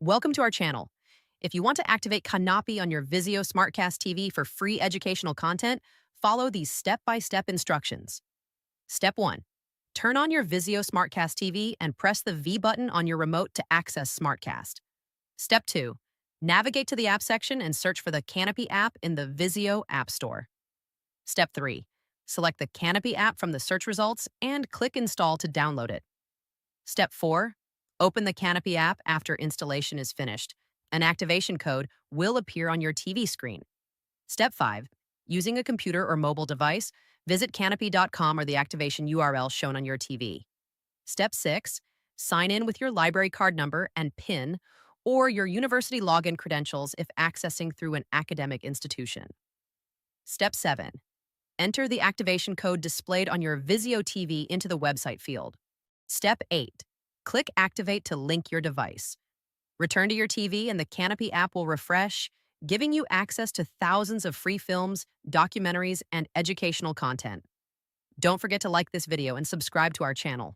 Welcome to our channel. If you want to activate Kanopy on your Vizio SmartCast TV for free educational content, follow these step-by-step instructions. Step 1. Turn on your Vizio SmartCast TV and press the V button on your remote to access SmartCast. Step 2. Navigate to the app section and search for the Kanopy app in the Vizio App Store. Step 3. Select the Kanopy app from the search results and click Install to download it. Step 4. Open the Kanopy app after installation is finished. An activation code will appear on your TV screen. Step 5. Using a computer or mobile device, visit kanopy.com or the activation URL shown on your TV. Step 6. Sign in with your library card number and PIN or your university login credentials if accessing through an academic institution. Step 7. Enter the activation code displayed on your Vizio TV into the website field. Step 8. Click Activate to link your device. Return to your TV and the Kanopy app will refresh, giving you access to thousands of free films, documentaries, and educational content. Don't forget to like this video and subscribe to our channel.